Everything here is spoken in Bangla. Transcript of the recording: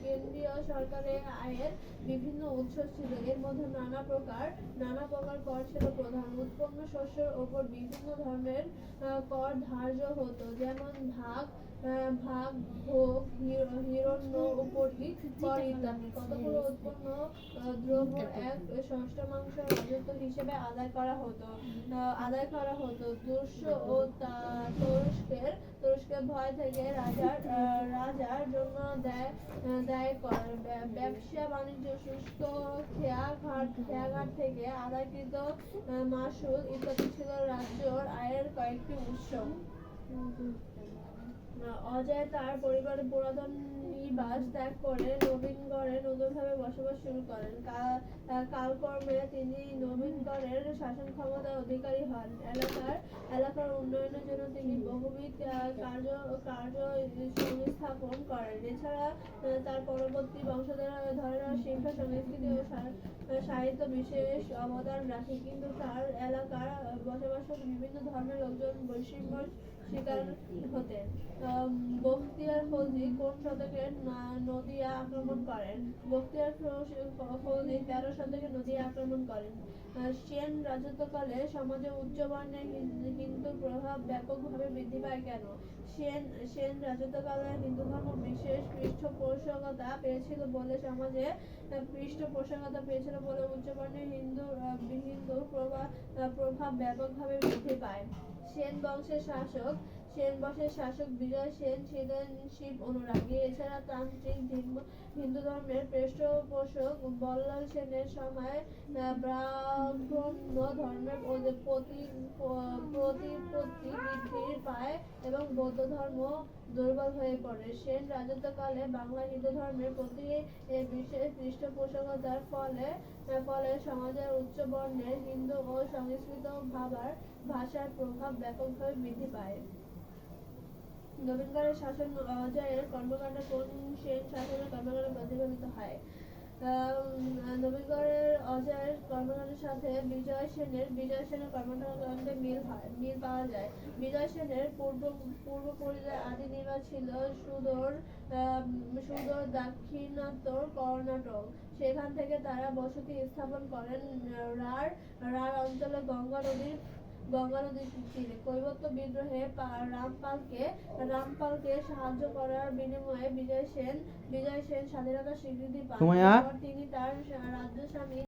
কেন্দ্রীয় সরকারের আয়ের বিভিন্ন উৎস ছিল। এর মধ্যে নানা প্রকার কর ছিল প্রধান। উৎপন্ন শস্যের ওপর বিভিন্ন ধরনের কর ধার্য হতো, যেমন ভাগ, ভোগ, হিরণ্য উপরি কর ইত্যাদি। কতগুলো উৎপন্ন দ্রব্য এক ষষ্ঠমাংশ রাজস্ব হিসেবে আদায় করা হতো। তুরস্ক ও তুরস্কের ভয় থেকে রাজার জন্য দায় কর। ব্যবসা বাণিজ্য, শুষ্ক খেয়াঘাট থেকে আদায়কৃত মাশুল ইত্যাদি ছিল রাজ্যের আয়ের কয়েকটি উৎস। অজয় তার পরিবারের পুরাতন নিবাস ত্যাগ করে নবীনগড়ে নতুনভাবে বসবাস শুরু করেন। কালক্রমে তিনি নবীনগড়ের শাসন ক্ষমতার অধিকারী হন। এলাকার উন্নয়নের জন্য তিনি বহুবিধ কার্য সংস্থাপন করেন। এছাড়া তার পরবর্তী বংশধরেরা শিক্ষা, সংস্কৃতি ও সাহিত্য বিশেষ অবদান রাখে, কিন্তু তার এলাকার বসবাসরত বিভিন্ন ধর্মের লোকজন বৈষম্যের শিকার হতেন। বখতিয়ার খলজি কোন শতকে নদিয়া আক্রমণ করেন? বখতিয়ার খলজি 13 শতকে নদিয়া আক্রমণ করেন। সেন রাজত্বকালে সমাজে উচ্চবর্ণের হিন্দুর প্রভাব ব্যাপকভাবে বৃদ্ধি পায় কেন? সেন রাজত্বকালে হিন্দু ধর্ম বিশেষ পৃষ্ঠপোষকতা পেয়েছিল বলে উচ্চবর্ণের হিন্দুর প্রভাব ব্যাপকভাবে বৃদ্ধি পায়। সেন বংশের শাসক বিজয় সেন ছিলেন শিব অনুরাগী। এছাড়া তান্ত্রিক হিন্দু ধর্মের পৃষ্ঠপোষক বল্লাল সেনের সময় ব্রাহ্মণ্য ধর্মের প্রতিপত্তি বৃদ্ধি পায় এবং বৌদ্ধ ধর্ম দুর্বল হয়ে পড়ে। সেন রাজত্বকালে বাংলা হিন্দু ধর্মের প্রতি বিশেষ পৃষ্ঠপোষকতার ফলে সমাজের উচ্চ বর্ণের হিন্দু ও সংস্কৃত ভাষার প্রভাব ব্যাপকভাবে বৃদ্ধি পায়। নবীনগড়ের শাসন অজয়ের কর্মকাণ্ড কোন সেন শাসনের কর্মকাণ্ডে প্রতিফলিত হয়? নবীনগড়ের অজয়ের কর্মকাণ্ডের সাথে বিজয় সেনের কর্মকাণ্ডে মিল পাওয়া যায়। বিজয় সেনের পূর্ব পরিচয় আদি নিবাস ছিল সুদূর দাক্ষিণাত্য কর্ণাটক। সেখান থেকে তারা বসতি স্থাপন করেন রাঢ় অঞ্চলে গঙ্গা নদীর তীরে। কৈবর্ত বিদ্রোহে রামপালকে সাহায্য করার বিনিময়ে বিজয় সেন স্বাধীনতার স্বীকৃতি পান। তিনি তার রাজ্য স্বামী